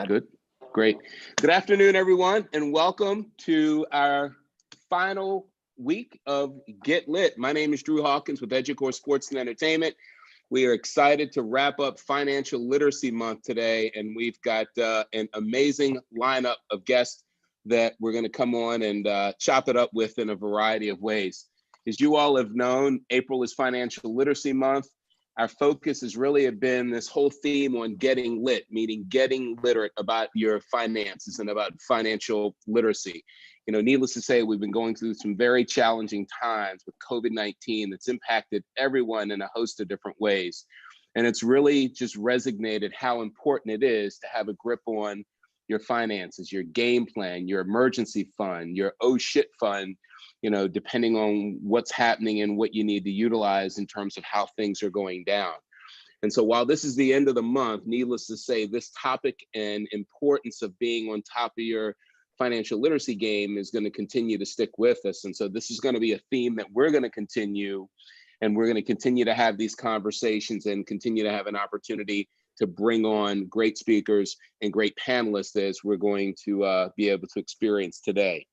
Good. Great. Good afternoon, everyone, and welcome to our final week of Get Lit. My name is Drew Hawkins with Edyoucore Sports and Entertainment. We are excited to wrap up Financial Literacy Month today, and we've got an amazing lineup of guests that we're going to come on and chop it up with in a variety of ways. As you all have known, April is Financial Literacy Month. Our focus has really been this whole theme on getting lit, meaning getting literate about your finances and about financial literacy. You know, needless to say, we've been going through some very challenging times with COVID-19 that's impacted everyone in a host of different ways. And it's really just resonated how important it is to have a grip on your finances, your game plan, your emergency fund, your oh shit fund, you know, depending on what's happening and what you need to utilize in terms of how things are going down. And so while this is the end of the month, needless to say, this topic and importance of being on top of your financial literacy game is going to continue to stick with us. And so this is going to be a theme that we're going to continue, and we're going to continue to have these conversations and continue to have an opportunity to bring on great speakers and great panelists as we're going to be able to experience today.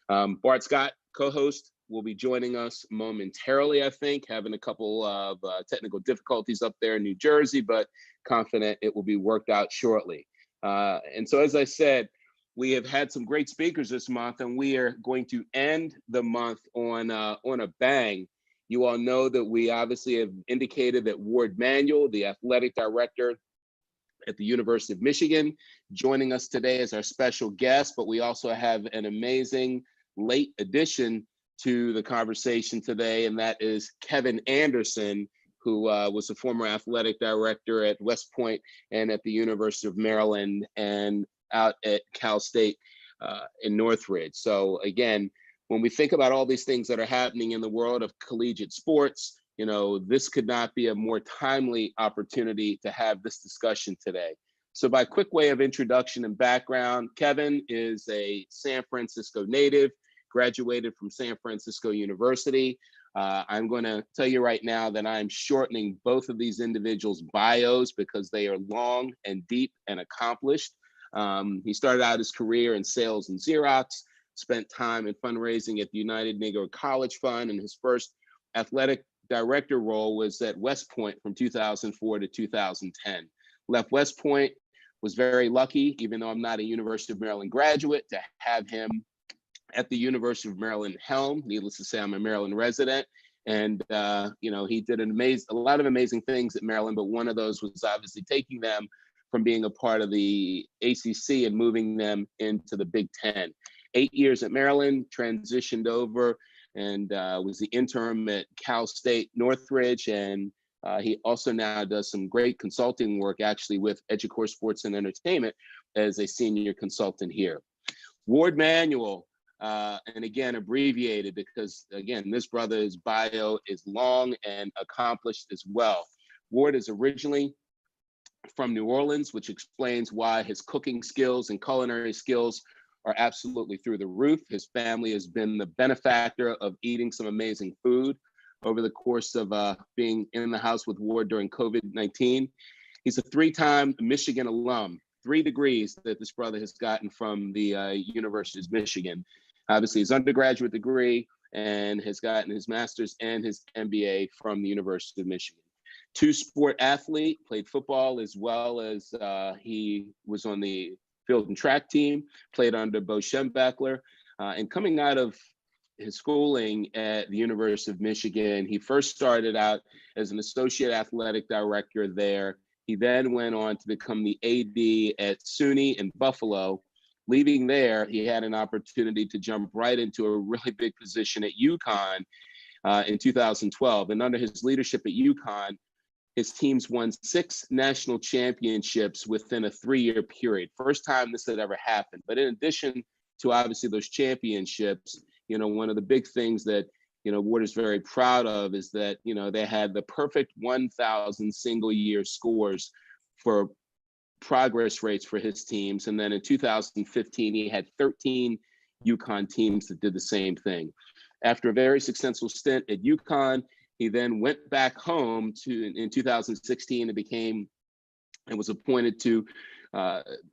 Bart Scott, co-host, will be joining us momentarily, I think, having a couple of technical difficulties up there in New Jersey, but confident it will be worked out shortly. And so, as I said, we have had some great speakers this month, and we are going to end the month on a bang. You all know that we obviously have indicated that Warde Manuel, the athletic director at the University of Michigan, joining us today as our special guest, but we also have an amazing late addition to the conversation today, and that is Kevin Anderson, who was a former athletic director at West Point and at the University of Maryland and out at Cal State in Northridge. So again, when we think about all these things that are happening in the world of collegiate sports, you know, this could not be a more timely opportunity to have this discussion today. So by quick way of introduction and background, Kevin is a San Francisco native, graduated from San Francisco University. I'm going to tell you right now that I'm shortening both of these individuals' bios because they are long and deep and accomplished. He started out his career in sales and Xerox, spent time in fundraising at the United Negro College Fund, and his first athletic director role was at West Point from 2004 to 2010. Left West Point, was very lucky, even though I'm not a University of Maryland graduate, to have him at the University of Maryland helm. Needless to say, I'm a Maryland resident. And, you know, he did a lot of amazing things at Maryland, but one of those was obviously taking them from being a part of the ACC and moving them into the Big Ten. 8 years at Maryland, transitioned over and was the interim at Cal State Northridge. And he also now does some great consulting work actually with Edyoucore Sports and Entertainment as a senior consultant here. Warde Manuel, and again, abbreviated because again, this brother's bio is long and accomplished as well. Warde is originally from New Orleans, which explains why his cooking skills and culinary skills are absolutely through the roof. His family has been the benefactor of eating some amazing food over the course of being in the house with Warde during COVID-19. He's a three-time Michigan alum, 3 degrees that this brother has gotten from the University of Michigan. Obviously, his undergraduate degree, and has gotten his master's and his MBA from the University of Michigan. 2-sport athlete, played football as well as he was on the field and track team, played under Bo Schembechler. And coming out of his schooling at the University of Michigan, he first started out as an associate athletic director there. He then went on to become the AD at SUNY in Buffalo. Leaving there, he had an opportunity to jump right into a really big position at UConn in 2012. And under his leadership at UConn, his teams won 6 national championships within a 3-year period. First time this had ever happened. But in addition to obviously those championships, you know, one of the big things that, you know, Warde is very proud of is that, you know, they had the perfect 1,000 single year scores for progress rates for his teams. And then in 2015, he had 13 UConn teams that did the same thing. After a very successful stint at UConn, he then went back home in 2016 and was appointed to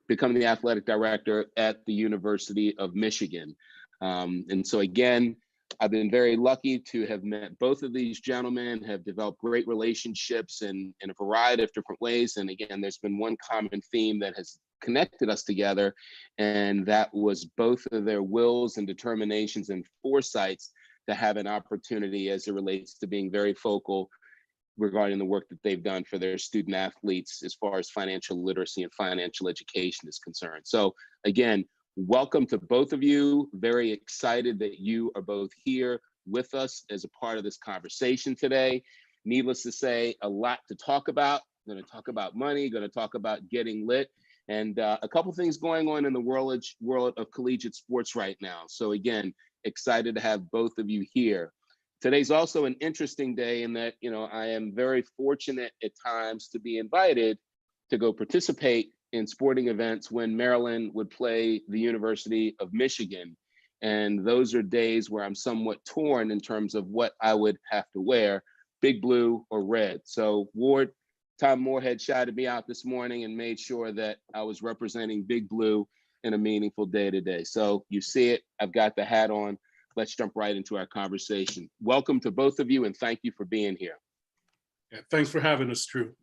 becoming the athletic director at the University of Michigan. And so again, I've been very lucky to have met both of these gentlemen, have developed great relationships in a variety of different ways. And again, there's been one common theme that has connected us together, and that was both of their wills and determinations and foresights to have an opportunity as it relates to being very focal regarding the work that they've done for their student athletes as far as financial literacy and financial education is concerned. So again, welcome to both of you. Very excited that you are both here with us as a part of this conversation today. Needless to say, a lot to talk about. We're going to talk about money, going to talk about getting lit, and a couple things going on in the world of collegiate sports right now. So again, excited to have both of you here. Today's also an interesting day in that, I am very fortunate at times to be invited to go participate in sporting events when Maryland would play the University of Michigan. And those are days where I'm somewhat torn in terms of what I would have to wear, big blue or red. So Warde, Tom Moorhead shouted me out this morning and made sure that I was representing big blue in a meaningful day today. So you see it, I've got the hat on. Let's jump right into our conversation. Welcome to both of you, and thank you for being here. Yeah, thanks for having us, Drew.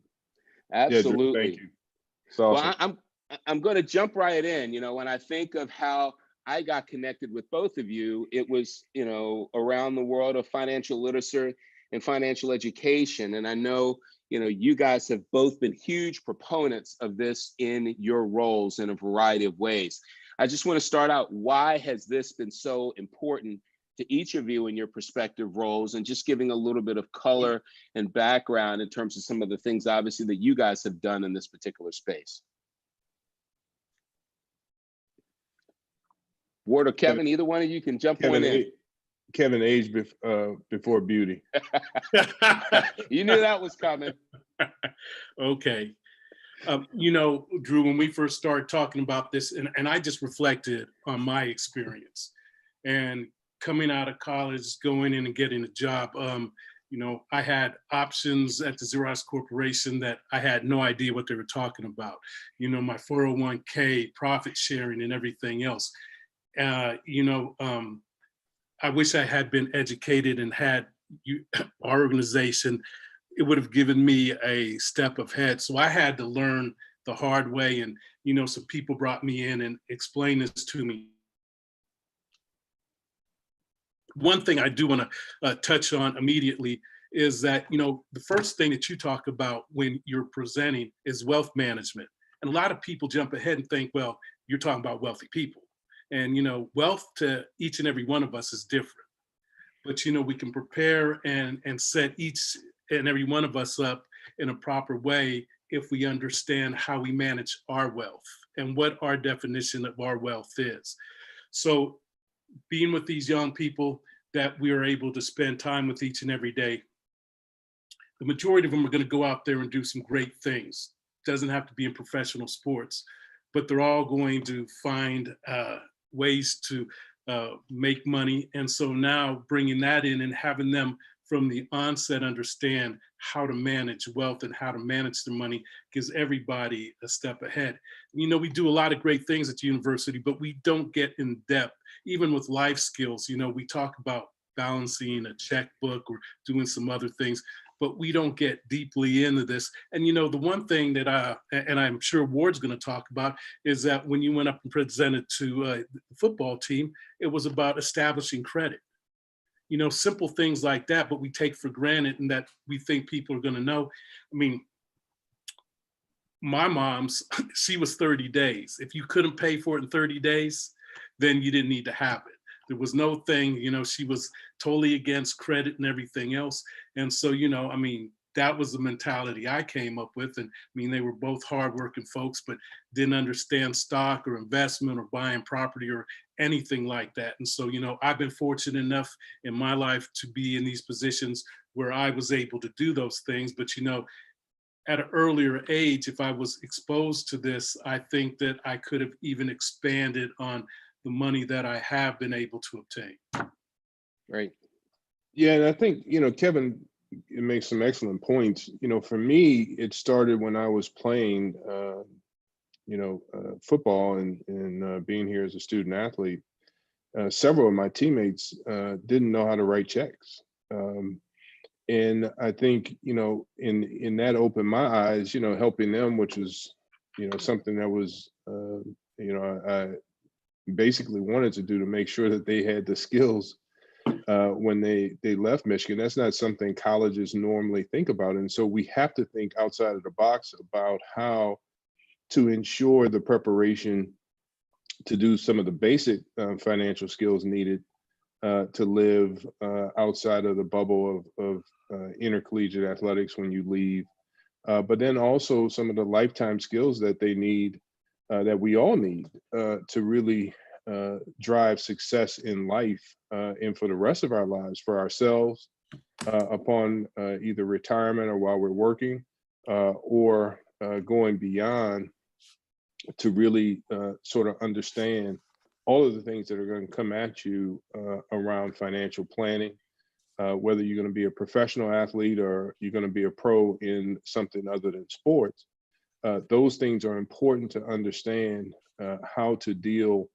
Absolutely. Yeah, Drew, thank you. So awesome. Well, I'm going to jump right in. When I think of how I got connected with both of you, it was around the world of financial literacy and financial education, and I know you guys have both been huge proponents of this in your roles in a variety of ways. I just want to start out, why has this been so important to each of you in your respective roles, and just giving a little bit of color and background in terms of some of the things obviously that you guys have done in this particular space. Warde or Kevin, either one of you can jump on in. Kevin aged before beauty. You knew that was coming. Okay. Drew, when we first started talking about this, and I just reflected on my experience and coming out of college, going in and getting a job. I had options at the Xerox Corporation that I had no idea what they were talking about. My 401k, profit sharing, and everything else. I wish I had been educated and had our organization. It would have given me a step ahead. So I had to learn the hard way. And, some people brought me in and explained this to me. One thing I do want to touch on immediately is that, the first thing that you talk about when you're presenting is wealth management. And a lot of people jump ahead and think, well, you're talking about wealthy people. And, wealth to each and every one of us is different. But, we can prepare and set each and every one of us up in a proper way if we understand how we manage our wealth and what our definition of our wealth is. So being with these young people that we are able to spend time with each and every day, the majority of them are going to go out there and do some great things. Doesn't have to be in professional sports, but they're all going to find ways to make money. And so now bringing that in and having them from the onset understand how to manage wealth and how to manage their money gives everybody a step ahead. We do a lot of great things at the university, but we don't get in depth, even with life skills. We talk about balancing a checkbook or doing some other things, but we don't get deeply into this. And the one thing that and I'm sure Warde's going to talk about, is that when you went up and presented to the football team, it was about establishing credit. Simple things like that, but we take for granted and that we think people are going to know. I mean, my mom's, she was 30 days. If you couldn't pay for it in 30 days, then you didn't need to have it. There was no thing, she was totally against credit and everything else. And so, that was the mentality I came up with. And they were both hardworking folks, but didn't understand stock or investment or buying property or anything like that. And so, I've been fortunate enough in my life to be in these positions where I was able to do those things. But, at an earlier age, if I was exposed to this, I think that I could have even expanded on the money that I have been able to obtain. Right. Yeah, and I think, Kevin, it makes some excellent points. For me, it started when I was playing football and being here as a student athlete, several of my teammates didn't know how to write checks. And I think, in that opened my eyes, helping them, which was, something that was, I basically wanted to do to make sure that they had the skills when they left Michigan. That's not something colleges normally think about. And so we have to think outside of the box about how to ensure the preparation to do some of the basic financial skills needed to live outside of the bubble of intercollegiate athletics when you leave. But then also some of the lifetime skills that they need, that we all need to really drive success in life and for the rest of our lives, for ourselves, upon either retirement or while we're working, or going beyond, to really sort of understand all of the things that are going to come at you around financial planning, whether you're going to be a professional athlete or you're going to be a pro in something other than sports. Those things are important to understand, how to deal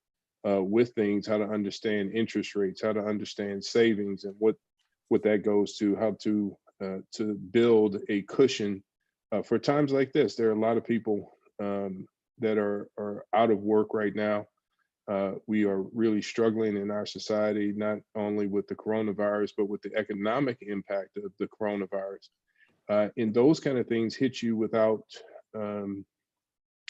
with things, how to understand interest rates, how to understand savings, and what that goes to, how to build a cushion for times like this. There are a lot of people that are out of work right now. We are really struggling in our society, not only with the coronavirus, but with the economic impact of the coronavirus. And those kind of things hit you without,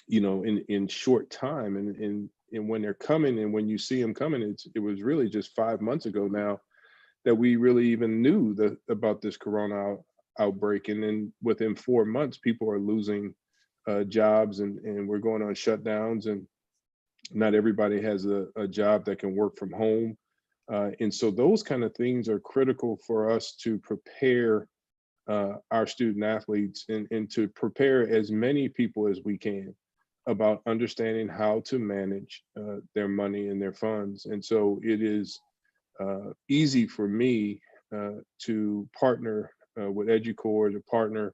in short time. And when they're coming, and when you see them coming, it was really just 5 months ago now that we really even knew about this corona outbreak. And then within 4 months, people are losing jobs, and we're going on shutdowns, and not everybody has a job that can work from home. And so those kind of things are critical for us to prepare our student athletes, and to prepare as many people as we can about understanding how to manage their money and their funds. And so it is easy for me to partner with Edyoucore, to partner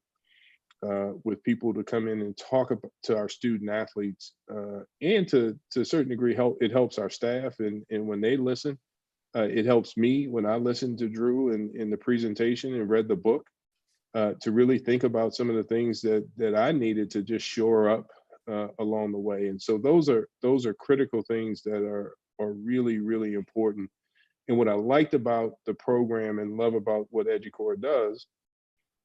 with people to come in and talk to our student athletes, and to a certain degree, it helps our staff. And when they listen, it helps me when I listen to Drew in the presentation and read the book, to really think about some of the things that I needed to just shore up along the way. And so those are critical things that are really, really important. And what I liked about the program and love about what Edyoucore does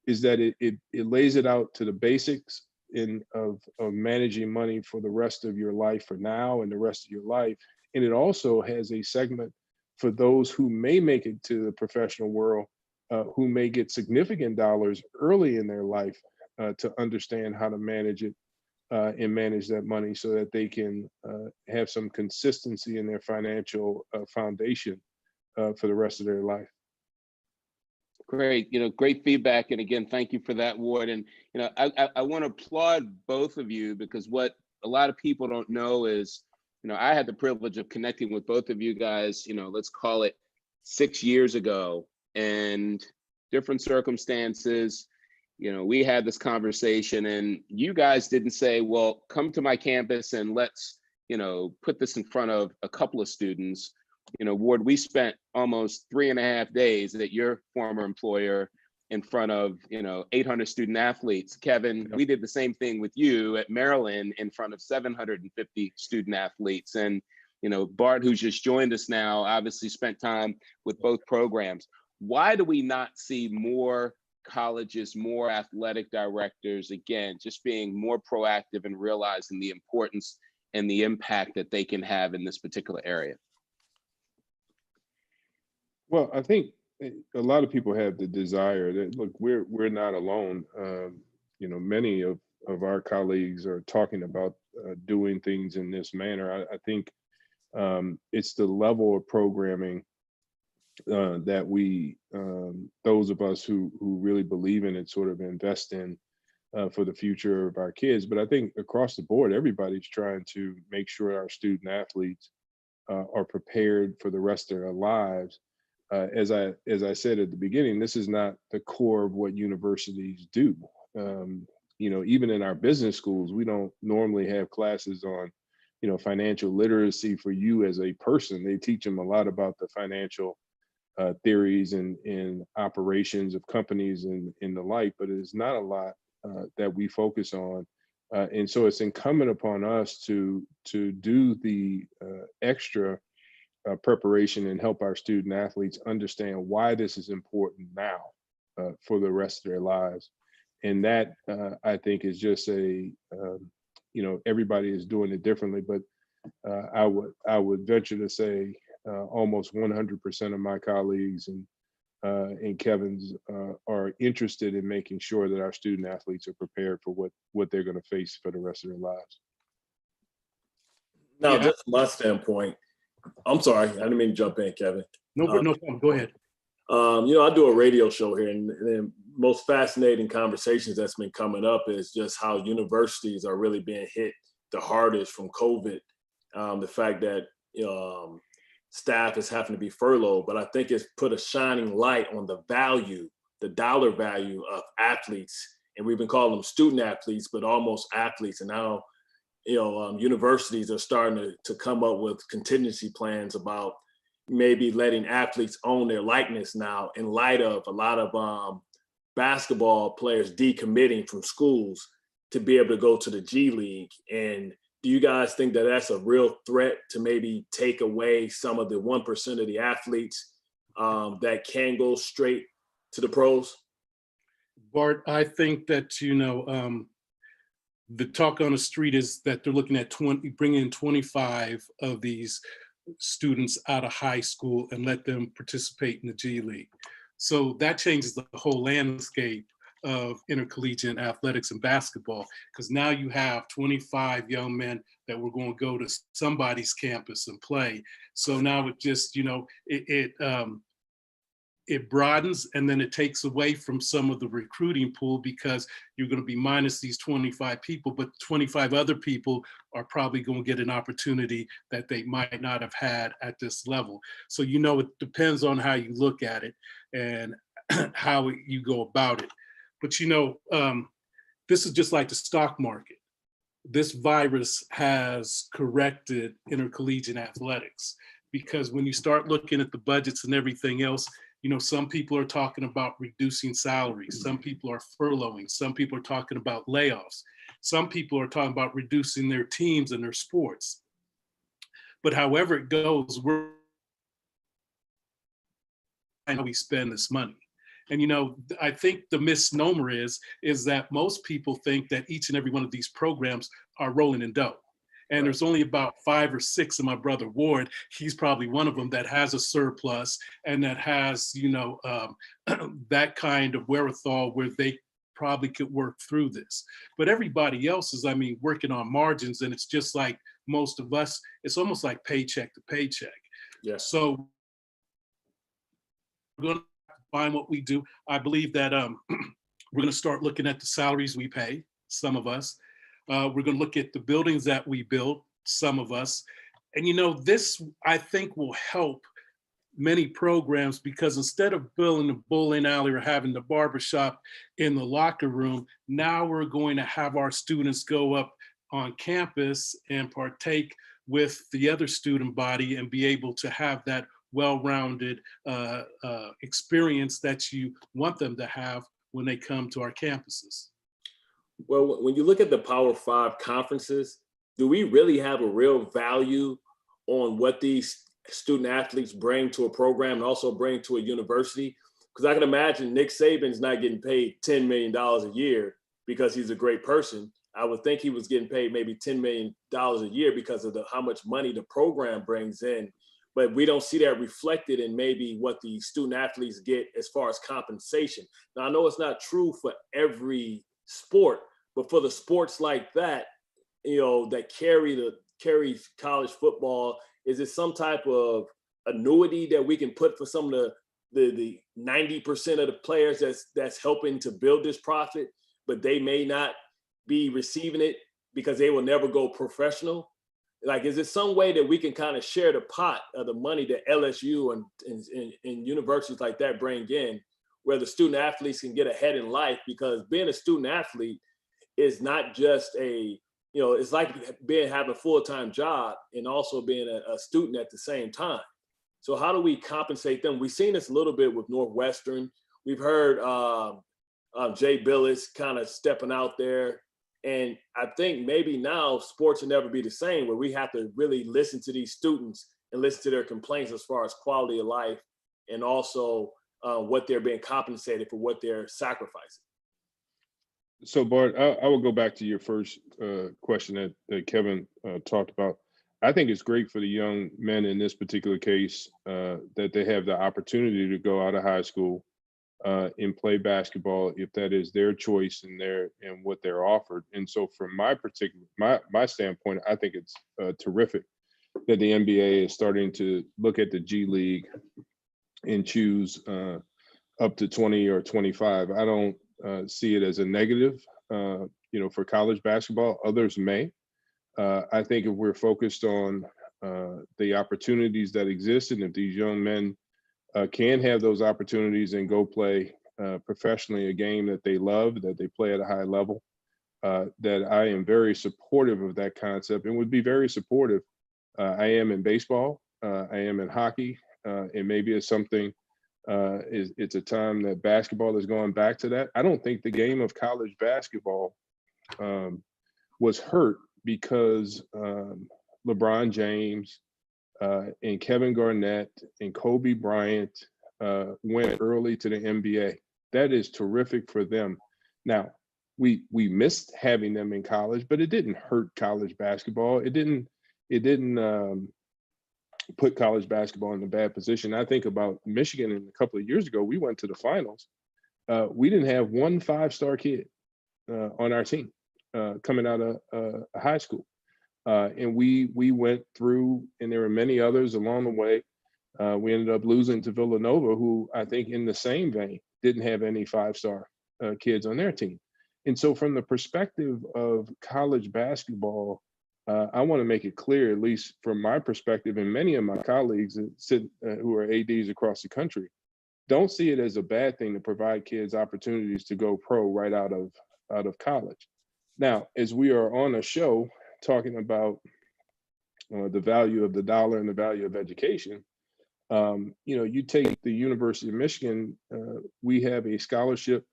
is that it lays it out to the basics of managing money for the rest of your life, for now and the rest of your life. And it also has a segment for those who may make it to the professional world, who may get significant dollars early in their life, to understand how to manage it and manage that money, so that they can have some consistency in their financial foundation for the rest of their life. Great, great feedback. And again, thank you for that, Warde. And, I want to applaud both of you, because what a lot of people don't know is, I had the privilege of connecting with both of you guys, let's call it 6 years ago, and different circumstances. We had this conversation, and you guys didn't say, well, come to my campus and let's, put this in front of a couple of students. Warde, we spent almost 3.5 days at your former employer in front of, 800 student athletes. Kevin, we did the same thing with you at Maryland in front of 750 student athletes. And, Bart, who's just joined us now, obviously spent time with both programs. Why do we not see more colleges, more athletic directors, again, just being more proactive and realizing the importance and the impact that they can have in this particular area? Well, I think a lot of people have the desire that, look, we're not alone. Many of our colleagues are talking about doing things in this manner. I think it's the level of programming that we, those of us who really believe in it, sort of invest in for the future of our kids. But I think across the board, everybody's trying to make sure our student athletes are prepared for the rest of their lives. As I said at the beginning, this is not the core of what universities do. even in our business schools, we don't normally have classes on, financial literacy for you as a person. They teach them a lot about the financial theories and operations of companies and the like, but it's not a lot that we focus on. And so it's incumbent upon us to do the extra preparation and help our student athletes understand why this is important now for the rest of their lives. And that I think is just everybody is doing it differently, but I would venture to say almost 100% of my colleagues and Kevin's are interested in making sure that our student athletes are prepared for what they're going to face for the rest of their lives. Now, just from my standpoint, I'm sorry, I didn't mean to jump in, Kevin. No problem. Go ahead. I do a radio show here, and the most fascinating conversations that's been coming up is just how universities are really being hit the hardest from COVID. The fact that staff is having to be furloughed, but I think it's put a shining light on the value, the dollar value of athletes, and we've been calling them student athletes, but almost athletes. And now, universities are starting to come up with contingency plans about maybe letting athletes own their likeness now, in light of a lot of basketball players decommitting from schools to be able to go to the G League. And do you guys think that that's a real threat to maybe take away some of the 1% of the athletes that can go straight to the pros? Bart, I think that, the talk on the street is that they're looking at bringing in 25 of these students out of high school and let them participate in the G League. So that changes the whole landscape of intercollegiate athletics and basketball, because now you have 25 young men that were going to go to somebody's campus and play. So now it just, it broadens, and then it takes away from some of the recruiting pool, because you're going to be minus these 25 people, but 25 other people are probably going to get an opportunity that they might not have had at this level. So, it depends on how you look at it and how you go about it. But, this is just like the stock market. This virus has corrected intercollegiate athletics, because when you start looking at the budgets and everything else, some people are talking about reducing salaries. Some people are furloughing. Some people are talking about layoffs. Some people are talking about reducing their teams and their sports. But however it goes, how we spend this money. And, I think the misnomer is that most people think that each and every one of these programs are rolling in dough. And there's only about 5 or 6 of my brother Warde. He's probably one of them that has a surplus and that has, that kind of wherewithal where they probably could work through this. But everybody else is, working on margins, and it's just like most of us, it's almost like paycheck to paycheck. Yeah. So we're going to find what we do. I believe that we're going to start looking at the salaries we pay, some of us. We're going to look at the buildings that we build, some of us. And, this, I think, will help many programs, because instead of building the bowling alley or having the barbershop in the locker room, now we're going to have our students go up on campus and partake with the other student body and be able to have that well-rounded experience that you want them to have when they come to our campuses. Well, when you look at the Power 5 conferences, do we really have a real value on what these student athletes bring to a program and also bring to a university? Because I can imagine Nick Saban's not getting paid $10 million a year because he's a great person. I would think he was getting paid maybe $10 million a year because of how much money the program brings in. But we don't see that reflected in maybe what the student athletes get as far as compensation. Now, I know it's not true for every sport, but for the sports like that, that carry college football, is it some type of annuity that we can put for some of the 90% of the players that's helping to build this profit, but they may not be receiving it because they will never go professional? Like, is it some way that we can kind of share the pot of the money that LSU and universities like that bring in, where the student athletes can get ahead in life? Because being a student athlete is not just a, it's like having a full-time job and also being a student at the same time. So how do we compensate them? We've seen this a little bit with Northwestern. We've heard Jay Billis kind of stepping out there. And I think maybe now sports will never be the same, where we have to really listen to these students and listen to their complaints as far as quality of life and also what they're being compensated for, what they're sacrificing. So Bart, I will go back to your first question that Kevin talked about. I think it's great for the young men in this particular case that they have the opportunity to go out of high school and play basketball if that is their choice and what they're offered. And so from my standpoint, I think it's terrific that the NBA is starting to look at the G League and choose up to 20 or 25. I don't see it as a negative, for college basketball. Others may. I think if we're focused on the opportunities that exist, and if these young men can have those opportunities and go play professionally a game that they love, that they play at a high level, that I am very supportive of that concept and would be very supportive. I am in baseball, I am in hockey, and maybe it's something, it's a time that basketball is going back to that. I don't think the game of college basketball was hurt because LeBron James and Kevin Garnett and Kobe Bryant went early to the NBA. That is terrific for them. Now, we missed having them in college, but it didn't hurt college basketball. It didn't put college basketball in a bad position. I think about Michigan, and a couple of years ago, we went to the finals. We didn't have one 5-star kid on our team coming out of high school. And we went through, and there were many others along the way. We ended up losing to Villanova, who I think in the same vein didn't have any 5-star kids on their team. And so from the perspective of college basketball, I want to make it clear, at least from my perspective, and many of my colleagues that sit, who are ADs across the country, don't see it as a bad thing to provide kids opportunities to go pro right out of college. Now, as we are on a show talking about the value of the dollar and the value of education, you take the University of Michigan, we have a scholarship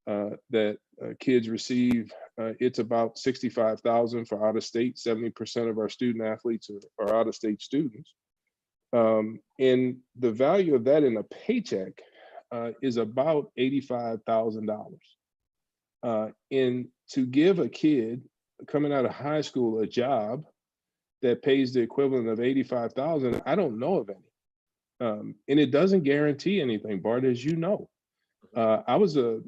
that kids receive. It's about $65,000 for out of state. 70% of our student athletes are out of state students. And the value of that in a paycheck is about $85,000. And to give a kid coming out of high school a job that pays the equivalent of $85,000, I don't know of any. And it doesn't guarantee anything, Bart, as you know. I was a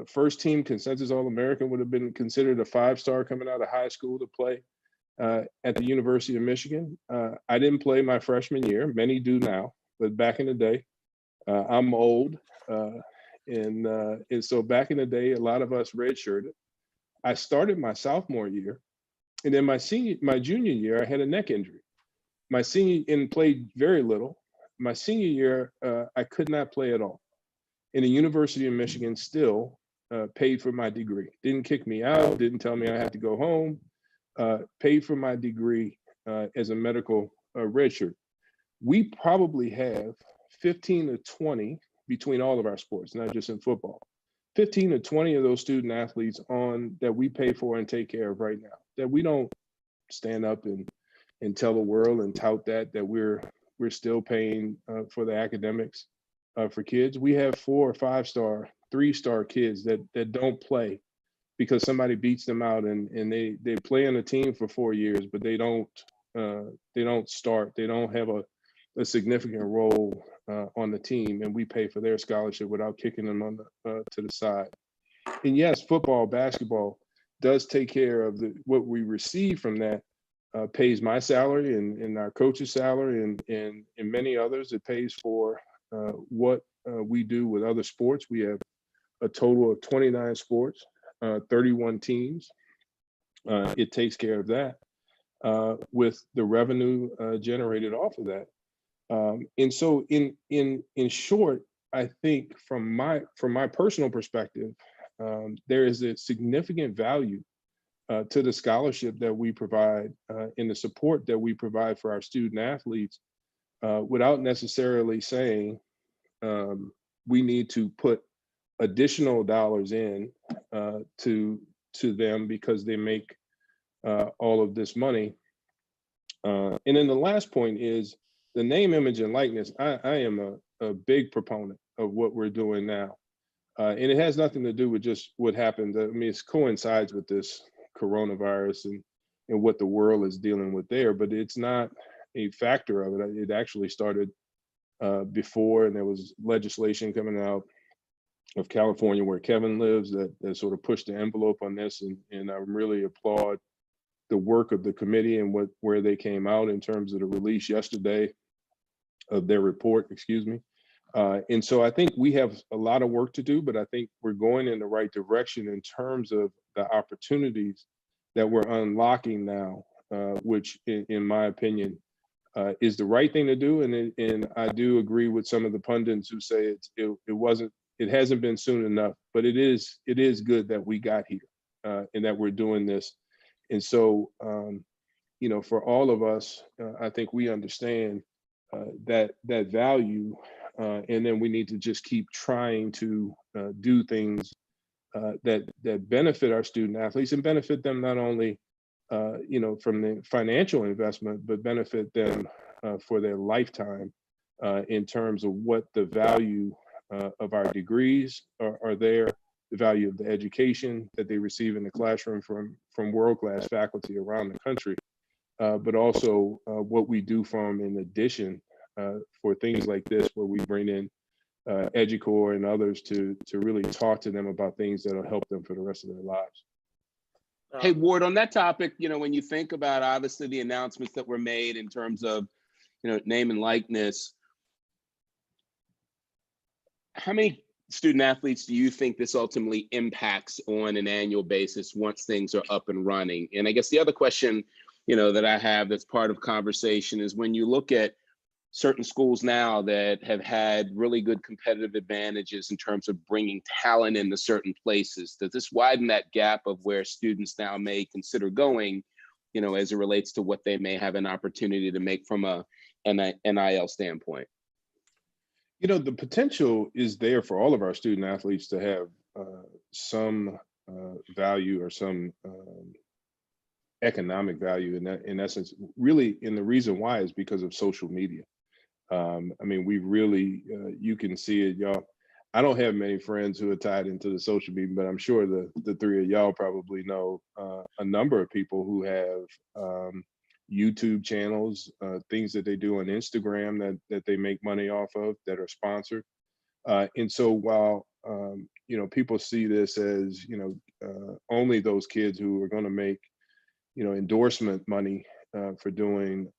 first team consensus All-American, would have been considered a 5-star coming out of high school to play at the University of Michigan. I didn't play my freshman year. Many do now, but back in the day, I'm old. And so back in the day, a lot of us redshirted. I started my sophomore year, and then my junior year, I had a neck injury. My senior, and played very little. My senior year, I could not play at all. And the University of Michigan still paid for my degree. Didn't kick me out, didn't tell me I had to go home, paid for my degree as a medical redshirt. We probably have 15 to 20 between all of our sports, not just in football. 15 to 20 of those student athletes on that we pay for and take care of right now, that we don't stand up and tell the world and tout that we're still paying for the academics for kids. We have 4 or 5-star, 3-star kids that don't play because somebody beats them out, and they play on a team for 4 years, but they don't start. They don't have a significant role on the team, and we pay for their scholarship without kicking them on to the side. And yes, football, basketball does take care of what we receive from that. Pays my salary and our coach's salary and many others. It pays for what we do with other sports. We have a total of 29 sports, 31 teams. It takes care of that with the revenue generated off of that. And so in short, I think from my personal perspective, there is a significant value to the scholarship that we provide and the support that we provide for our student athletes without necessarily saying we need to put additional dollars in to them because they make all of this money. And then the last point is the name, image, and likeness. I am a big proponent of what we're doing now. And it has nothing to do with just what happened. I mean, it coincides with this coronavirus and what the world is dealing with there, but it's not a factor of it. It actually started before, and there was legislation coming out of California where Kevin lives that sort of pushed the envelope on this, and I really applaud the work of the committee and where they came out in terms of the release yesterday of their report, excuse me. And so I think we have a lot of work to do, but I think we're going in the right direction in terms of the opportunities that we're unlocking now, which in my opinion, is the right thing to do. And I do agree with some of the pundits who say it hasn't been soon enough, but it is good that we got here and that we're doing this. And so, you know, for all of us, I think we understand that value, and then we need to just keep trying to do things that benefit our student athletes and benefit them not only, you know, from the financial investment, but benefit them for their lifetime in terms of what the value of our degrees are there, the value of the education that they receive in the classroom from world-class faculty around the country, but also what we do for them in addition for things like this, where we bring in Edyoucore and others to really talk to them about things that'll help them for the rest of their lives. Hey, Warde, on that topic, you know, when you think about obviously the announcements that were made in terms of, you know, name and likeness, how many student athletes do you think this ultimately impacts on an annual basis once things are up and running? And I guess the other question, you know, that I have that's part of conversation is when you look at certain schools now that have had really good competitive advantages in terms of bringing talent into certain places, does this widen that gap of where students now may consider going, you know, as it relates to what they may have an opportunity to make from a NIL standpoint? You know, the potential is there for all of our student athletes to have some value or some economic value in essence, really, and the reason why is because of social media. I mean, we really, you can see it, y'all. I don't have many friends who are tied into the social media, but I'm sure the three of y'all probably know a number of people who have YouTube channels, things that they do on Instagram that they make money off of that are sponsored. And so while, you know, people see this as, you know, only those kids who are going to make, you know, endorsement money for doing,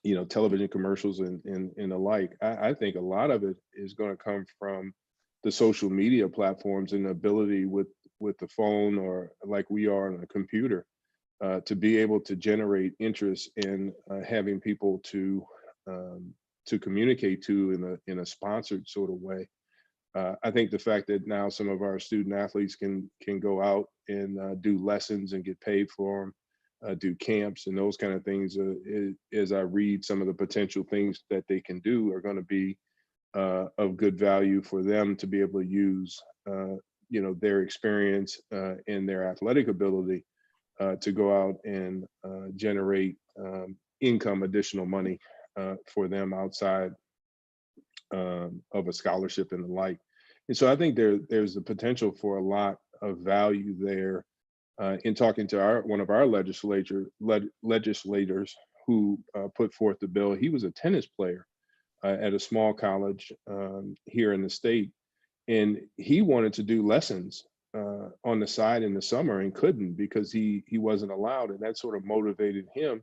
you know, television commercials and the like. I think a lot of it is going to come from the social media platforms and the ability with the phone or like we are on a computer to be able to generate interest in having people to communicate to in a sponsored sort of way. I think the fact that now some of our student athletes can go out and do lessons and get paid for them, do camps and those kind of things, as I read some of the potential things that they can do are going to be of good value for them to be able to use, you know, their experience and their athletic ability to go out and generate income, additional money for them outside of a scholarship and the like. And so I think there's the potential for a lot of value there. In talking to one of our legislators who put forth the bill, he was a tennis player at a small college here in the state, and he wanted to do lessons on the side in the summer and couldn't because he wasn't allowed, and that sort of motivated him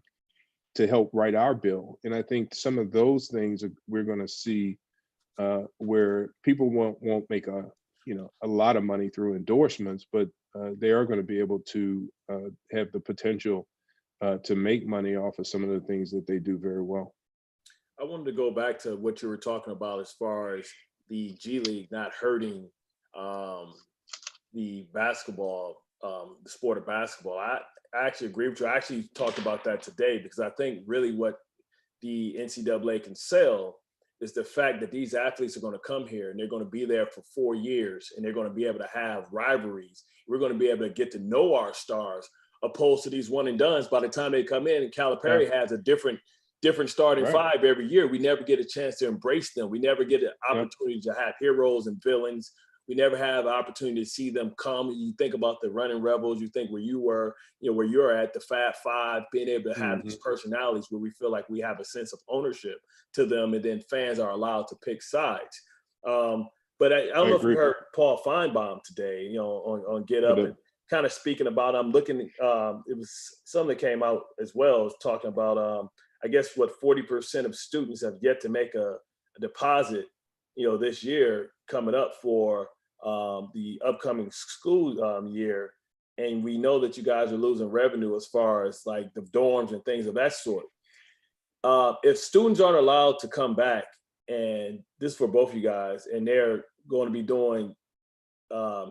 to help write our bill. And I think some of those things we're going to see where people won't make a lot of money through endorsements, but they are going to be able to have the potential to make money off of some of the things that they do very well. I wanted to go back to what you were talking about as far as the G League not hurting the basketball, the sport of basketball. I actually agree with you. I actually talked about that today because I think really what the NCAA can sell is the fact that these athletes are going to come here and they're going to be there for 4 years and they're going to be able to have rivalries. We're going to be able to get to know our stars opposed to these one and dones. By the time they come in and Calipari has a different starting five every year, we never get a chance to embrace them. We never get an opportunity to have heroes and villains. We never have an opportunity to see them come. You think about the running rebels, you think where you were, where you're at, the Fab Five, being able to have these personalities where we feel like we have a sense of ownership to them, and then fans are allowed to pick sides. But I don't know if you heard Paul Feinbaum today, on Get Up, and kind of speaking about, I'm looking, it was something that came out as well, was talking about, I guess what 40% of students have yet to make a deposit, this year coming up for the upcoming school year. And we know that you guys are losing revenue as far as like the dorms and things of that sort. If students aren't allowed to come back, and this is for both of you guys, and they're going to be doing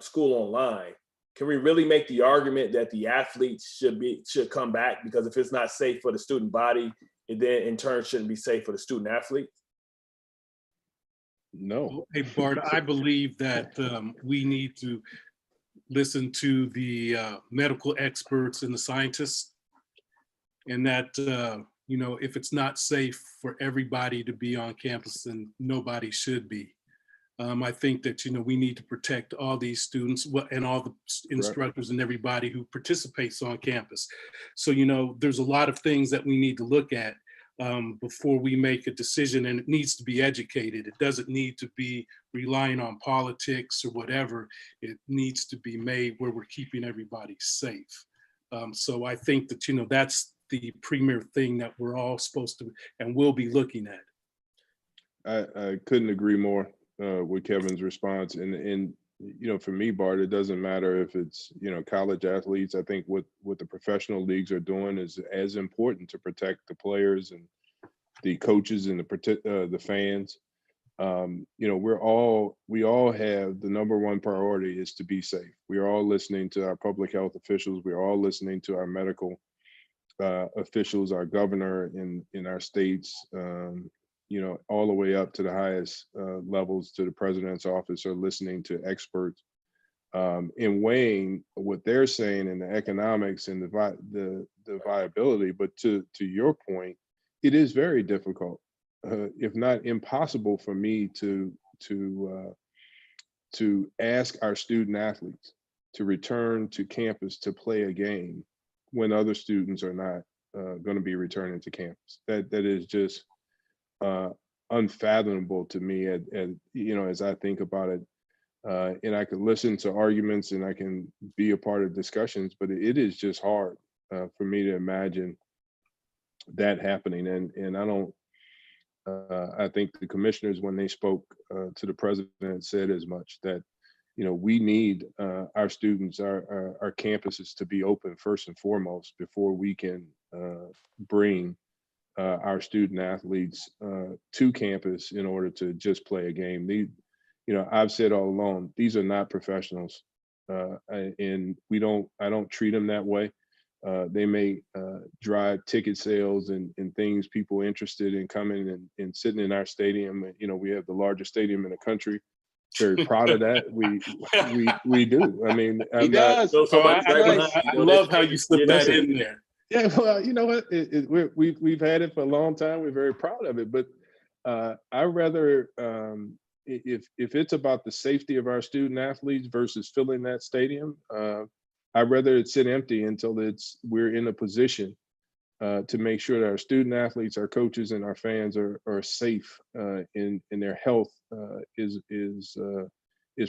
school online, can we really make the argument that the athletes should come back? Because if it's not safe for the student body, it then in turn shouldn't be safe for the student athlete? No. Hey, Bart, I believe that we need to listen to the medical experts and the scientists, and that, if it's not safe for everybody to be on campus, then nobody should be. I think that, we need to protect all these students and all the instructors and everybody who participates on campus. So, there's a lot of things that we need to look at before we make a decision, and it needs to be educated. It doesn't need to be relying on politics or whatever. It needs to be made where we're keeping everybody safe. So I think that, that's the premier thing that we're all supposed to and will be looking at. I couldn't agree more with Kevin's response. And for me, Bart, it doesn't matter if it's, college athletes. I think what the professional leagues are doing is as important to protect the players and the coaches and the fans. We all have the number one priority is to be safe. We are all listening to our public health officials. We are all listening to our medical officials, our governor in our states, all the way up to the highest levels, to the president's office, are listening to experts in weighing what they're saying in the economics and the viability. But to your point, it is very difficult, if not impossible, for me to ask our student athletes to return to campus to play a game when other students are not going to be returning to campus. That is just unfathomable to me, as I think about it. And I can listen to arguments and I can be a part of discussions, but it is just hard for me to imagine that happening. And I don't. I think the commissioners, when they spoke to the president, said as much, that we need our students, our campuses to be open first and foremost before we can bring our student athletes to campus in order to just play a game. I've said all along, these are not professionals, and I don't treat them that way. They may drive ticket sales and things, people interested in coming and sitting in our stadium. We have the largest stadium in the country. Very proud of that. We do. I mean, He does. I love how you slip that in there. Yeah, well, you know what? We've had it for a long time. We're very proud of it. But I rather, if it's about the safety of our student athletes versus filling that stadium, I'd rather it sit empty until we're in a position to make sure that our student athletes, our coaches, and our fans are safe, in their health is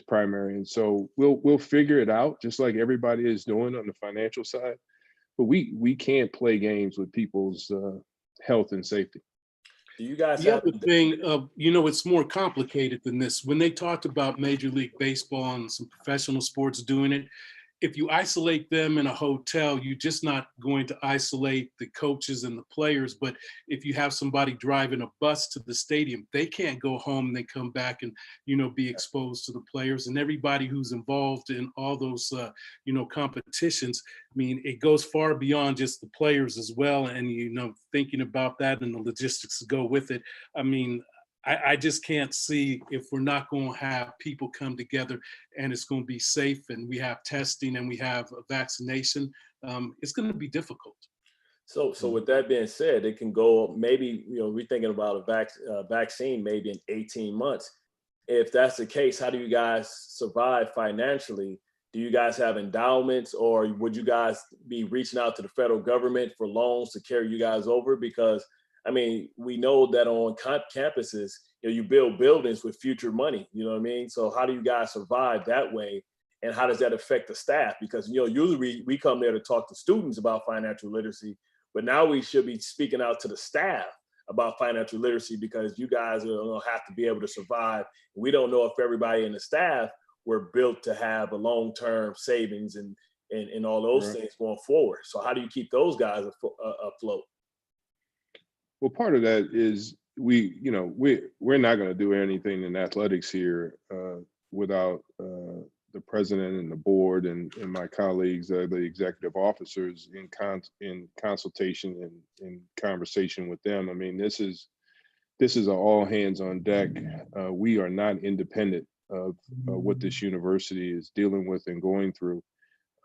primary. And so we'll figure it out, just like everybody is doing on the financial side. But we can't play games with people's health and safety. Do you guys the other thing, it's more complicated than this. When they talked about Major League Baseball and some professional sports doing it, if you isolate them in a hotel, you're just not going to isolate the coaches and the players. But if you have somebody driving a bus to the stadium, they can't go home and they come back and, be exposed to the players and everybody who's involved in all those, competitions. I mean, it goes far beyond just the players as well. And, thinking about that and the logistics that go with it. I mean, I just can't see if we're not going to have people come together and it's going to be safe and we have testing and we have a vaccination. It's going to be difficult. So with that being said, it can go maybe, we're thinking about a vaccine maybe in 18 months. If that's the case, how do you guys survive financially? Do you guys have endowments, or would you guys be reaching out to the federal government for loans to carry you guys over? Because I mean, we know that on campuses, you build buildings with future money, you know what I mean? So how do you guys survive that way? And how does that affect the staff? Because, usually we come there to talk to students about financial literacy, but now we should be speaking out to the staff about financial literacy, because you guys are going to have to be able to survive. We don't know if everybody in the staff were built to have a long-term savings and all those things going forward. So how do you keep those guys afloat? Well, part of that is we're not going to do anything in athletics here without the president and the board and my colleagues, the executive officers, in consultation and in conversation with them. I mean, this is an all hands on deck. We are not independent of what this university is dealing with and going through,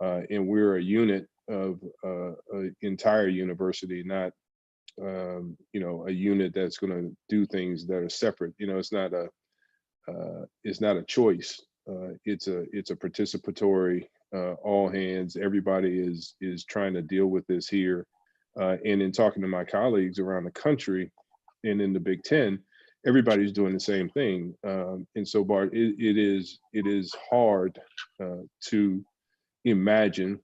and we're a unit of an entire university, not a unit that's going to do things that are separate. It's not a choice. It's a participatory, all hands. Everybody is trying to deal with this here. And in talking to my colleagues around the country and in the Big Ten, everybody's doing the same thing. And so, Bart, it is hard to imagine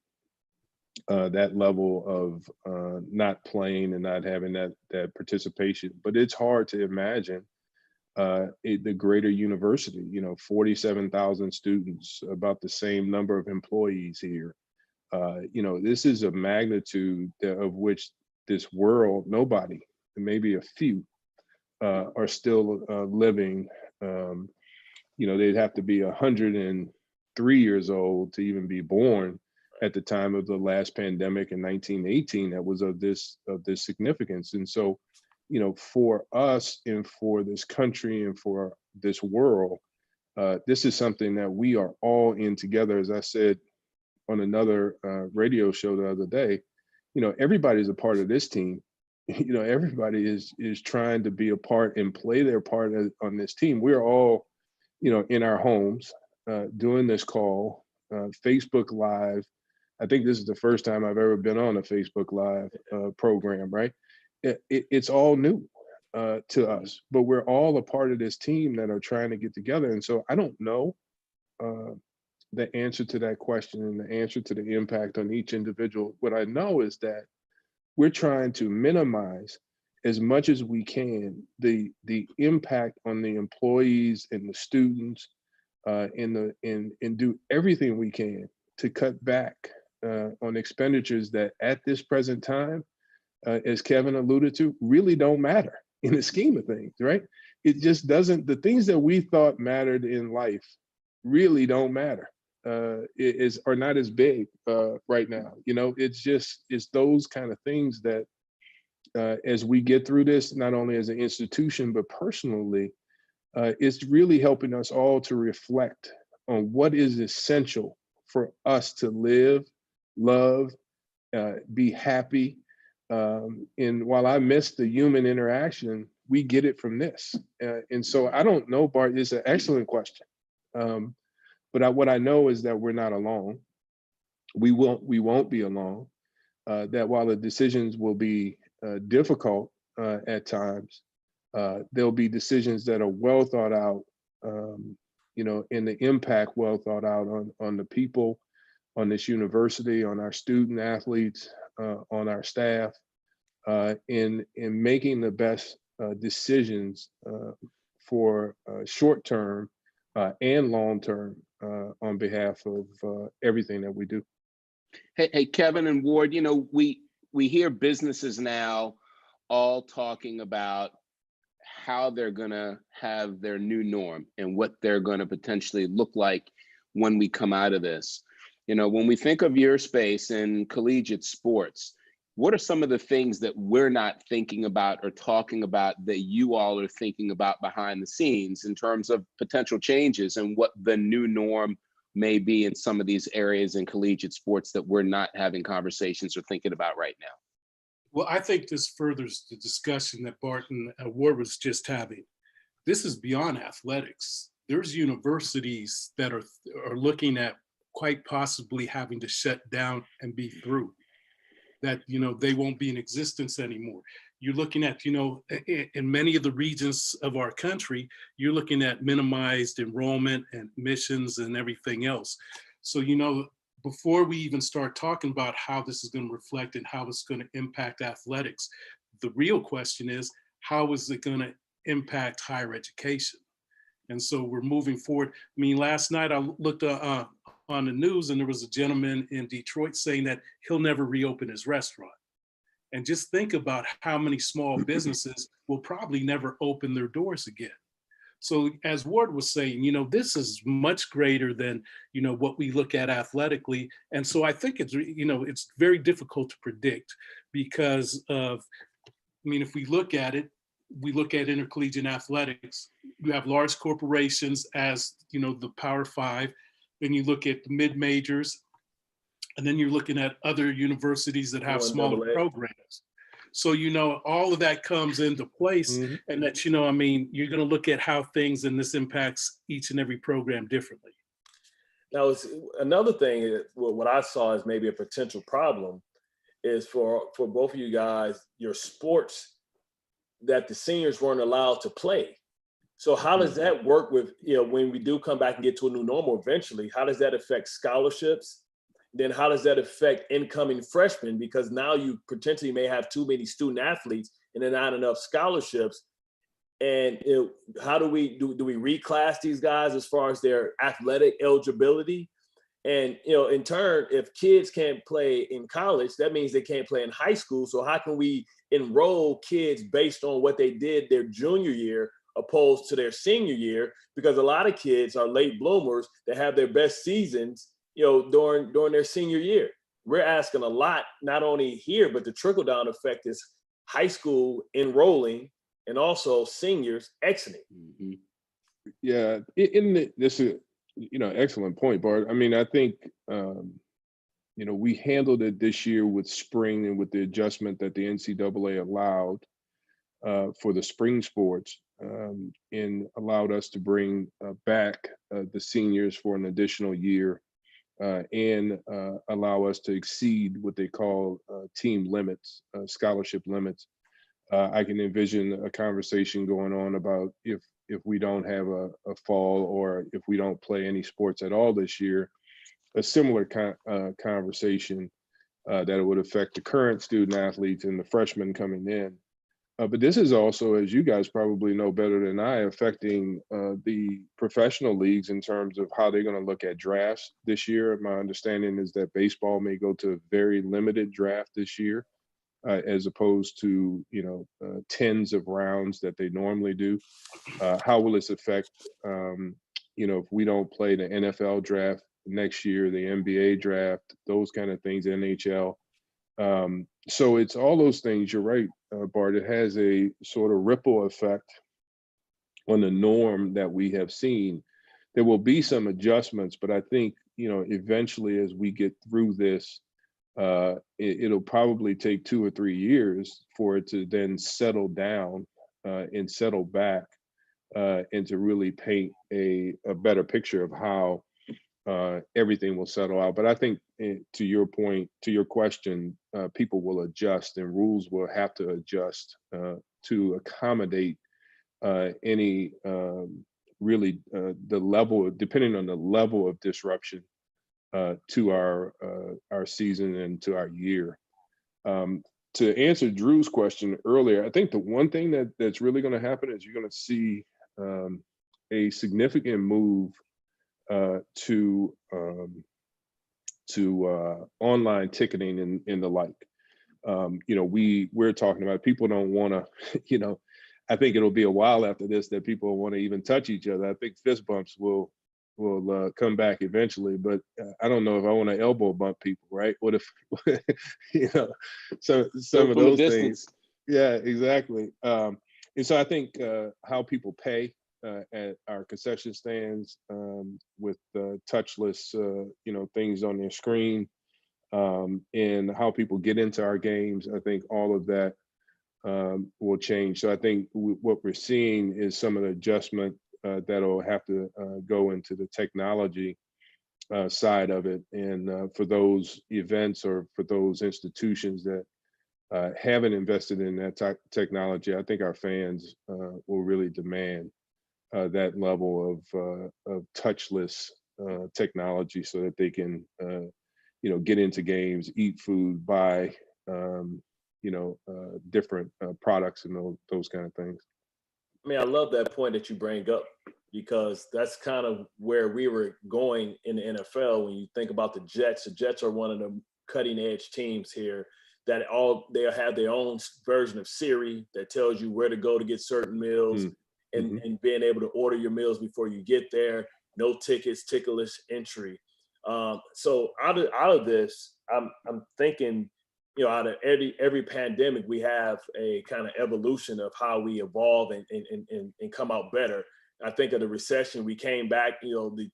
that level of not playing and not having that participation. But it's hard to imagine the greater university, 47,000 students, about the same number of employees here. This is a magnitude of which this world, nobody, maybe a few, are still living. They'd have to be 103 years old to even be born at the time of the last pandemic in 1918 that was of this significance. And so, for us and for this country and for this world, this is something that we are all in together. As I said on another radio show the other day, everybody's a part of this team. Everybody is trying to be a part and play their part on this team. We're all, in our homes doing this call, Facebook Live. I think this is the first time I've ever been on a Facebook Live program, right? It's all new to us, but we're all a part of this team that are trying to get together. And so I don't know the answer to that question and the answer to the impact on each individual. What I know is that we're trying to minimize as much as we can the impact on the employees and the students, and do everything we can to cut back on expenditures that at this present time, as Kevin alluded to, really don't matter in the scheme of things, right? It just doesn't. The things that we thought mattered in life really don't matter, are not as big right now. It's those kind of things that as we get through this, not only as an institution, but personally, it's really helping us all to reflect on what is essential for us to live, love, be happy. And while I miss the human interaction, we get it from this. And so I don't know, Bart, it's an excellent question. But what I know is that we're not alone. We won't be alone. That while the decisions will be difficult at times, there'll be decisions that are well thought out, and the impact well thought out on the people, on this university, on our student athletes, on our staff, in making the best decisions for short-term and long-term on behalf of everything that we do. Hey, Kevin and Ward, you know, we hear businesses now all talking about how they're going to have their new norm and what they're going to potentially look like when we come out of this. You know, when we think of your space in collegiate sports, what are some of the things that we're not thinking about or talking about that you all are thinking about behind the scenes in terms of potential changes and what the new norm may be in some of these areas in collegiate sports that we're not having conversations or thinking about right now? Well, I think this furthers the discussion that Barton Ward was just having. This is beyond athletics. There's universities that are looking at quite possibly having to shut down and be through. That, you know, they won't be in existence anymore. You're looking at, you know, in many of the regions of our country, you're looking at minimized enrollment and admissions and everything else. So, you know, before we even start talking about how this is going to reflect and how it's going to impact athletics, the real question is, how is it going to impact higher education? And so we're moving forward. I mean, last night I looked on the news and there was a gentleman in Detroit saying that he'll never reopen his restaurant. And just think about how many small businesses will probably never open their doors again. So as Ward was saying, you know, this is much greater than, you know, what we look at athletically. And so I think it's, you know, it's very difficult to predict because of, I mean, if we look at it, we look at intercollegiate athletics, you have large corporations as, you know, the Power Five, then you look at the mid-majors, and then you're looking at other universities that have smaller programs. So, you know, all of that comes into place and that, you know, I mean, you're going to look at how things and this impacts each and every program differently. Now, it's another thing, what I saw as maybe a potential problem is for both of you guys, your sports that the seniors weren't allowed to play. So how does that work with, you know, when we do come back and get to a new normal eventually, how does that affect scholarships? Then how does that affect incoming freshmen? Because now you potentially may have too many student athletes and then not enough scholarships. And how do we reclass these guys as far as their athletic eligibility? And, you know, in turn, if kids can't play in college, that means they can't play in high school. So how can we enroll kids based on what they did their junior year opposed to their senior year? Because a lot of kids are late bloomers that have their best seasons, you know, during their senior year. We're asking a lot, not only here, but the trickle down effect is high school enrolling and also seniors exiting. Yeah, this is, you know, excellent point, Bart. I mean, I think, you know, we handled it this year with spring and with the adjustment that the NCAA allowed for the spring sports and allowed us to bring back the seniors for an additional year and allow us to exceed what they call team limits, scholarship limits. I can envision a conversation going on about if we don't have a fall or if we don't play any sports at all this year, a similar conversation that it would affect the current student athletes and the freshmen coming in. But this is also, as you guys probably know better than I, affecting the professional leagues in terms of how they're going to look at drafts this year. My understanding is that baseball may go to a very limited draft this year, as opposed to, you know, tens of rounds that they normally do. How will this affect, you know, if we don't play the NFL draft next year, the NBA draft, those kind of things, NHL. So it's all those things. You're right, Bart. It has a sort of ripple effect on the norm that we have seen. There will be some adjustments, but I think, you know, eventually as we get through this, it'll probably take 2 or 3 years for it to then settle down and settle back and to really paint a better picture of how everything will settle out. But I think to your point, to your question, people will adjust and rules will have to adjust to accommodate any really the level, depending on the level of disruption to our season and to our year. To answer Drew's question earlier, I think the one thing that's really going to happen is you're going to see a significant move to online ticketing and the like. We're talking about, people don't want to, I think it'll be a while after this that people want to even touch each other. I think fist bumps will come back eventually, but I don't know if I want to elbow bump people, right? What if, so some of those things. Yeah, exactly. And so I think how people pay at our concession stands with touchless, things on their screen, and how people get into our games, I think all of that will change. So I think what we're seeing is some of the adjustment that'll have to go into the technology side of it. And for those events or for those institutions that haven't invested in that technology, I think our fans will really demand that level of touchless technology so that they can, get into games, eat food, buy, different products and those kind of things. I mean, I love that point that you bring up, because that's kind of where we were going in the NFL. When you think about the Jets are one of the cutting edge teams here that they'll have their own version of Siri that tells you where to go to get certain meals, and being able to order your meals before you get there. No tickets, ticketless entry. So out of this, I'm thinking, out of every pandemic, we have a kind of evolution of how we evolve and come out better. I think of the recession, we came back, the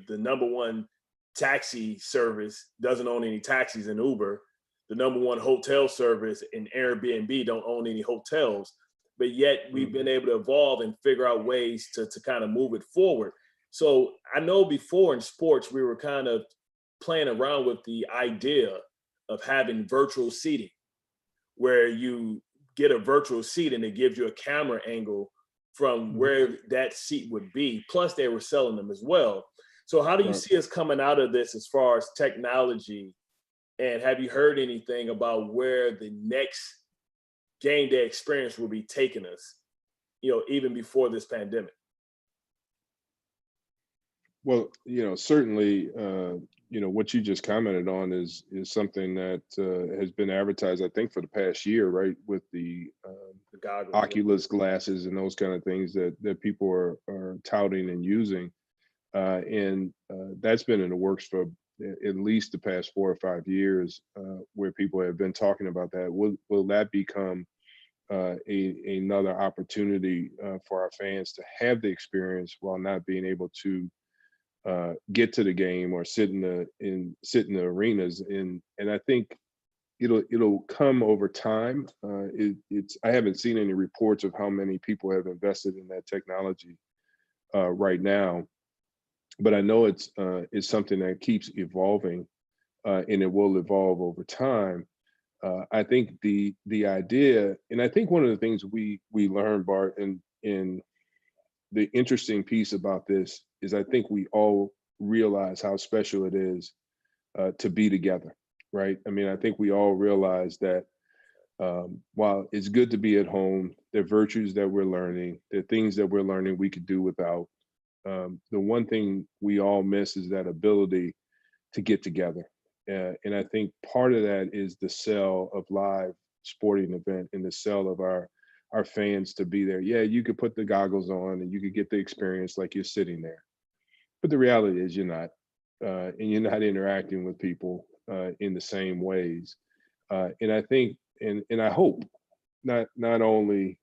number one taxi service doesn't own any taxis in Uber. The number one hotel service in Airbnb don't own any hotels, but yet we've been able to evolve and figure out ways to kind of move it forward. So I know before in sports, we were kind of playing around with the idea of having virtual seating, where you get a virtual seat and it gives you a camera angle from where that seat would be. Plus they were selling them as well. So how do you see us coming out of this as far as technology? And have you heard anything about where the next game day experience will be taking us, even before this pandemic? Well, certainly, what you just commented on is something that has been advertised, I think, for the past year, right? With the goggles, Oculus glasses and those kind of things that people are touting and using. And that's been in the works for at least the past 4 or 5 years, where people have been talking about that. Will that become another opportunity for our fans to have the experience while not being able to get to the game or sit in the arenas? And I think it'll come over time. I haven't seen any reports of how many people have invested in that technology right now, but I know it's something that keeps evolving, and it will evolve over time. I think the idea, and I think one of the things we learned, Bart, in the interesting piece about this is I think we all realize how special it is to be together, right? I mean, I think we all realize that while it's good to be at home, there are virtues that we're learning, there are things that we're learning we could do without. The one thing we all miss is that ability to get together. And I think part of that is the sell of live sporting event and the sell of our fans to be there. Yeah, you could put the goggles on and you could get the experience like you're sitting there. But the reality is you're not, and you're not interacting with people in the same ways. And I think, and I hope, not only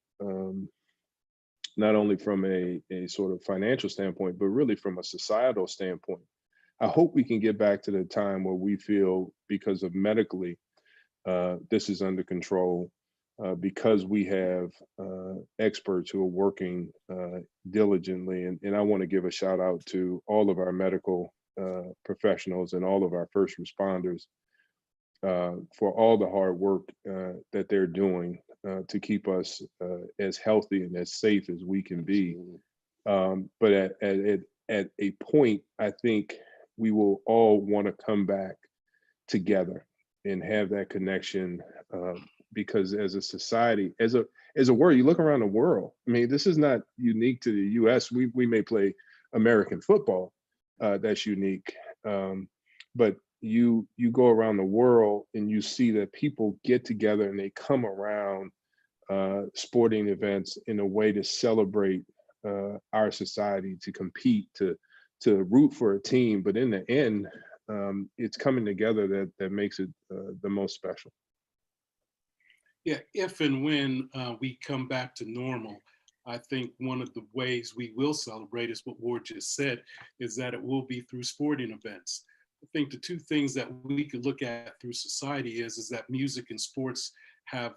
from a sort of financial standpoint, but really from a societal standpoint, I hope we can get back to the time where we feel, because of medically, this is under control, because we have experts who are working diligently. And I want to give a shout out to all of our medical professionals and all of our first responders for all the hard work that they're doing to keep us as healthy and as safe as we can be. But at a point, I think we will all want to come back together and have that connection, because as a society, as a world, you look around the world. I mean, this is not unique to the U.S. We may play American football, that's unique. But you go around the world and you see that people get together and they come around sporting events in a way to celebrate our society, to compete, to root for a team. But in the end, it's coming together that makes it the most special. Yeah, if and when we come back to normal, I think one of the ways we will celebrate is what Warde just said, is that it will be through sporting events. I think the two things that we could look at through society is that music and sports have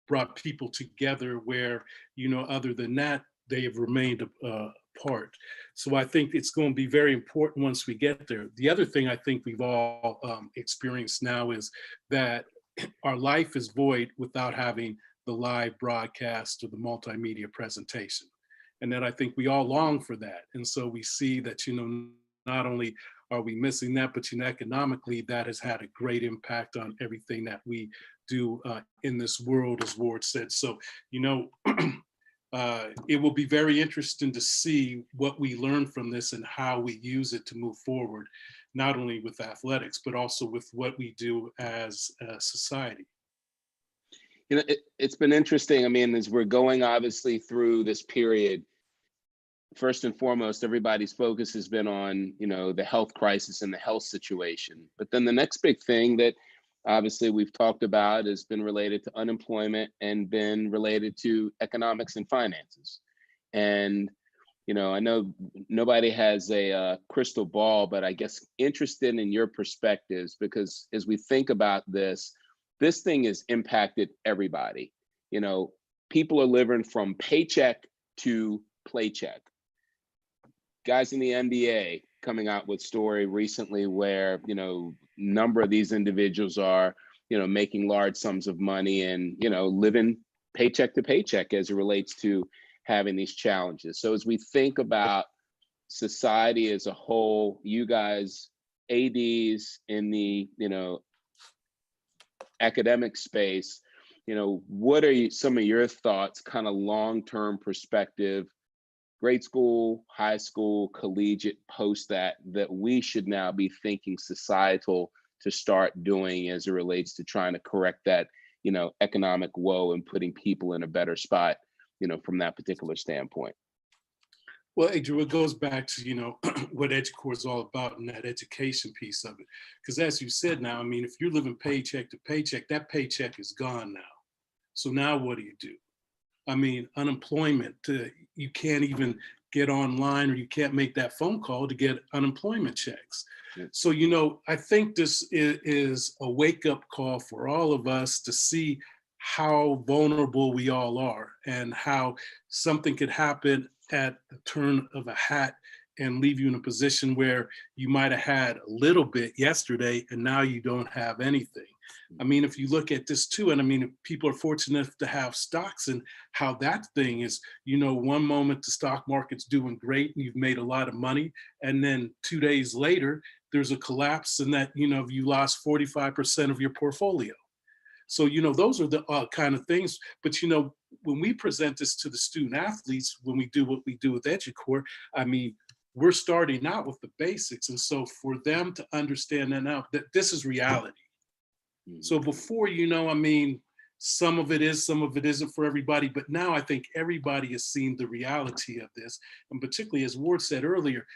brought people together where, other than that, they have remained apart. So I think it's going to be very important once we get there. The other thing I think we've all experienced now is that our life is void without having the live broadcast or the multimedia presentation. And that I think we all long for that. And so we see that, not only are we missing that, but economically, that has had a great impact on everything that we do in this world, as Warde said. So, it will be very interesting to see what we learn from this and how we use it to move forward, not only with athletics, but also with what we do as a society. It's been interesting. I mean, as we're going obviously through this period, first and foremost, everybody's focus has been on, the health crisis and the health situation. But then the next big thing that obviously we've talked about has been related to unemployment and been related to economics and finances. And, I know nobody has a crystal ball, but I guess interested in your perspectives, because as we think about this thing has impacted everybody. People are living from paycheck to playcheck. Guys in the NBA coming out with story recently where, number of these individuals are, making large sums of money and, living paycheck to paycheck as it relates to having these challenges. So as we think about society as a whole, you guys, ADs in the, academic space, what are some of your thoughts, kind of long-term perspective, grade school, high school, collegiate, post that we should now be thinking societal to start doing as it relates to trying to correct that, economic woe and putting people in a better spot, from that particular standpoint? Well, Adrian, it goes back to, what Edyoucore is all about and that education piece of it. Because as you said now, I mean, if you're living paycheck to paycheck, that paycheck is gone now. So now what do? I mean, unemployment, you can't even get online or you can't make that phone call to get unemployment checks. Yeah. So, I think this is a wake-up call for all of us to see how vulnerable we all are and how something could happen at the turn of a hat and leave you in a position where you might have had a little bit yesterday and now you don't have anything. I mean, if you look at this too, and I mean, if people are fortunate enough to have stocks and how that thing is, one moment the stock market's doing great and you've made a lot of money. And then 2 days later, there's a collapse and that, you lost 45% of your portfolio. So, those are the kind of things. But, when we present this to the student athletes, when we do what we do with Edyoucore, I mean, we're starting out with the basics. And so for them to understand that now, that this is reality. So before, I mean, some of it is, some of it isn't for everybody. But now I think everybody has seen the reality of this. And particularly, as Warde said earlier,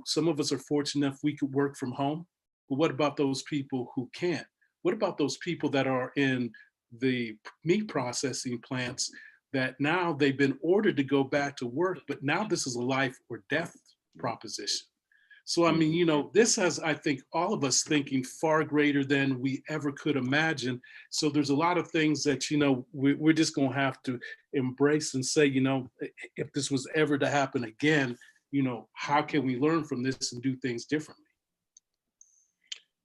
some of us are fortunate enough we could work from home. But what about those people who can't? What about those people that are in the meat processing plants that now they've been ordered to go back to work, but now this is a life or death proposition. So, I mean, this has, I think, all of us thinking far greater than we ever could imagine. So there's a lot of things that, we're just going to have to embrace and say, if this was ever to happen again, how can we learn from this and do things differently?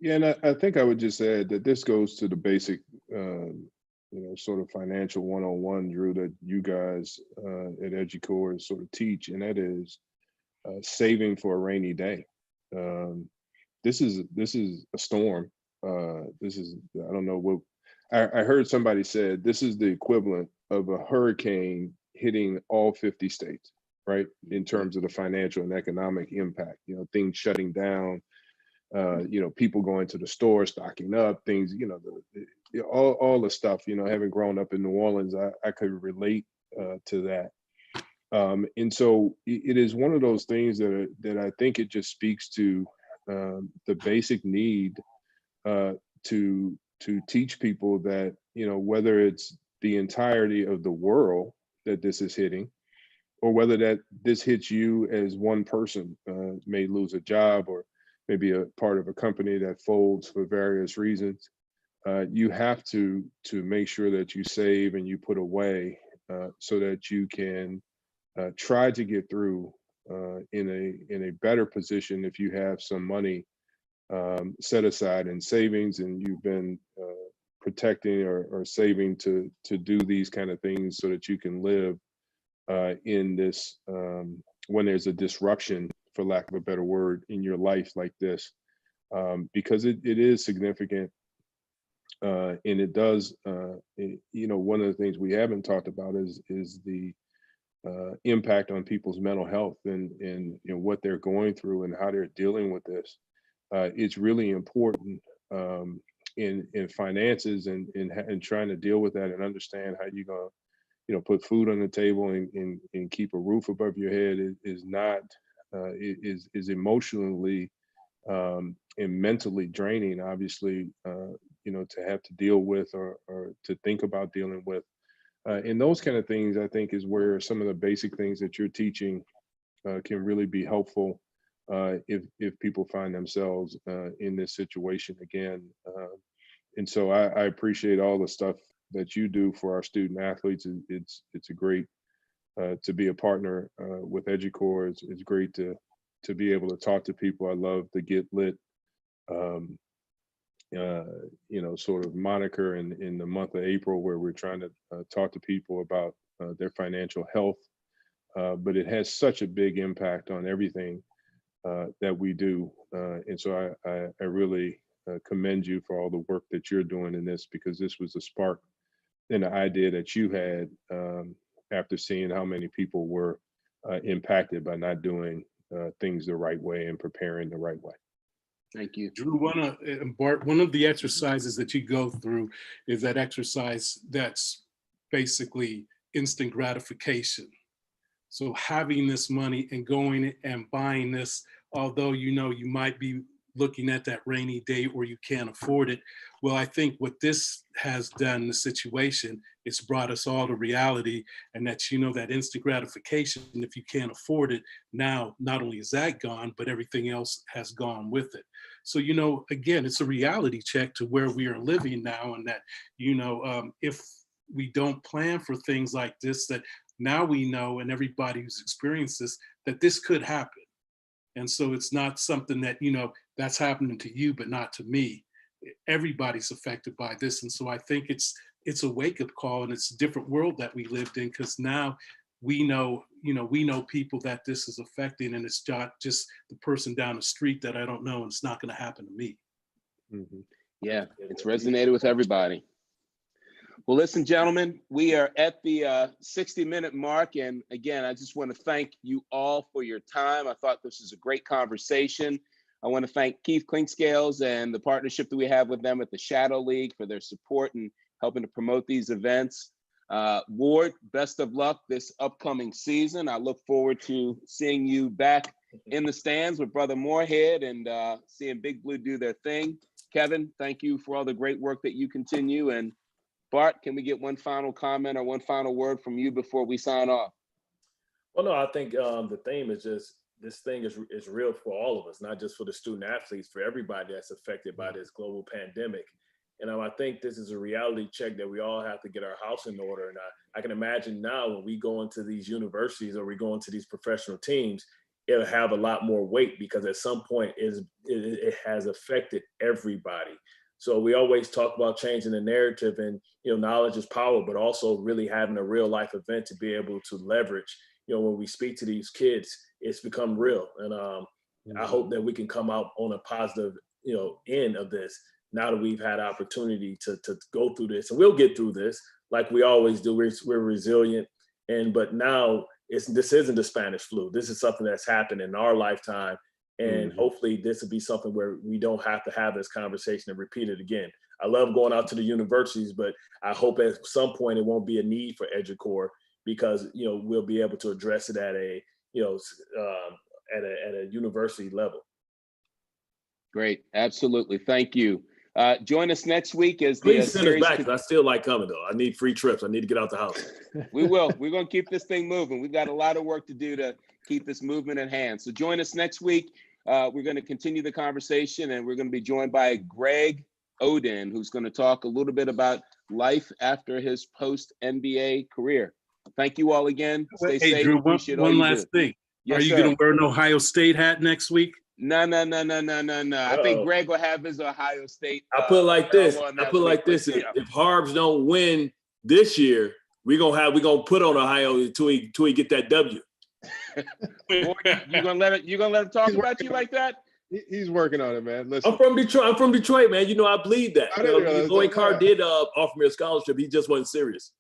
Yeah, and I think I would just add that this goes to the basic, sort of financial 101, Drew, that you guys at Edyoucore sort of teach, and that is saving for a rainy day. This is a storm. This is, I don't know what, I heard somebody said this is the equivalent of a hurricane hitting all 50 states. right? In terms of the financial and economic impact, you know, things shutting down, you know, people going to the store, stocking up, things, you know, all the stuff, you know, having grown up in New Orleans, I could relate to that. And so it is one of those things that I think it just speaks to the basic need to teach people that, you know, whether it's the entirety of the world that this is hitting, or whether that this hits you as one person, may lose a job or maybe a part of a company that folds for various reasons. You have to make sure that you save and you put away so that you can try to get through in a better position if you have some money set aside in savings and you've been protecting or saving to do these kind of things so that you can live in this when there's a disruption, for lack of a better word, in your life like this, because it is significant. And it does, you know, one of the things we haven't talked about is the impact on people's mental health and you know what they're going through and how they're dealing with this. It's really important in finances and trying to deal with that and understand how you're gonna, you know, put food on the table and keep a roof above your head is not is emotionally and mentally draining, obviously, you know, to have to deal with or to think about dealing with. And those kind of things, I think, is where some of the basic things that you're teaching can really be helpful if people find themselves in this situation again. And so I appreciate all the stuff that you do for our student athletes. It's a great to be a partner with Edyoucore. It's great to be able to talk to people. I love the Get Lit, you know, sort of moniker in the month of April, where we're trying to talk to people about their financial health. But it has such a big impact on everything that we do. And so I really commend you for all the work that you're doing in this, because this was a spark and the idea that you had after seeing how many people were impacted by not doing things the right way and preparing the right way. Thank you. Drew, Bart, one of the exercises that you go through is that exercise that's basically instant gratification. So having this money and going and buying this, although you know you might be looking at that rainy day or you can't afford it. Well, I think what this has done, the situation, it's brought us all to reality, and that, you know, that instant gratification, if you can't afford it, now not only is that gone, but everything else has gone with it. So, you know, again, it's a reality check to where we are living now, and that, you know, if we don't plan for things like this, that now we know, and everybody who's experienced this, that this could happen. And so it's not something that, you know, that's happening to you, but not to me. Everybody's affected by this. And so I think it's a wake-up call, and it's a different world that we lived in, because now we know, you know, we know people that this is affecting, and it's not just the person down the street that I don't know, and it's not going to happen to me. Mm-hmm. Yeah, it's resonated with everybody. Well, listen, gentlemen, we are at the 60-minute mark. And again, I just want to thank you all for your time. I thought this was a great conversation. I want to thank Keith Clinkscales and the partnership that we have with them at the Shadow League for their support and helping to promote these events. Warde, best of luck this upcoming season. I look forward to seeing you back in the stands with Brother Moorhead and seeing Big Blue do their thing. Kevin, thank you for all the great work that you continue. And Bart, can we get one final comment or one final word from you before we sign off? Well, no, I think the theme is just, this thing is real for all of us, not just for the student athletes, for everybody that's affected by this global pandemic. And I think this is a reality check that we all have to get our house in order. And I can imagine now when we go into these universities or we go into these professional teams, it'll have a lot more weight, because at some point it has affected everybody. So we always talk about changing the narrative, and, you know, knowledge is power, but also really having a real life event to be able to leverage. You know, when we speak to these kids, it's become real. And I hope that we can come out on a positive, you know, end of this, now that we've had opportunity to go through this. And we'll get through this like we always do. We're resilient. But now this isn't the Spanish flu. This is something that's happened in our lifetime. And hopefully this will be something where we don't have to have this conversation and repeat it again. I love going out to the universities, but I hope at some point it won't be a need for Edyoucore, because, you know, we'll be able to address it at a, you know, at a university level. Great. Absolutely. Thank you. Join us next week as the Please send us series. back, 'cause I still like coming though. I need free trips. I need to get out the house. We will. We're going to keep this thing moving. We've got a lot of work to do to keep this movement at hand. So join us next week. We're going to continue the conversation, and we're going to be joined by Greg Oden, who's going to talk a little bit about life after his post-NBA career. Thank you all again. Stay Hey, safe. Drew, Appreciate all one you last do. thing. Yes, Are you sir. going to wear an Ohio State hat next week? No. I think Greg will have his Ohio State. I put it like this. on I that put it week, like this. but, If Harbs don't win this year, we're gonna put on Ohio until he get that W. Boy, you gonna let him talk about you like that? He's working on it, man. Listen, I'm from Detroit, man. You know I bleed that. I didn't realize Lloyd that. Carr did offer me a scholarship. He just wasn't serious.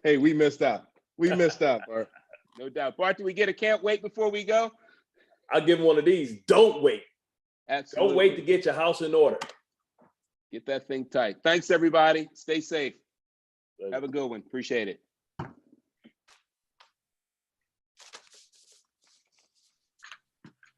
hey, we missed out. We missed out, Bart. No doubt. Bart, do we get a can't wait before we go? I'll give him one of these. Don't wait. Absolutely. Don't wait to get your house in order. Get that thing tight. Thanks, everybody. Stay safe. Have a good one. Appreciate it.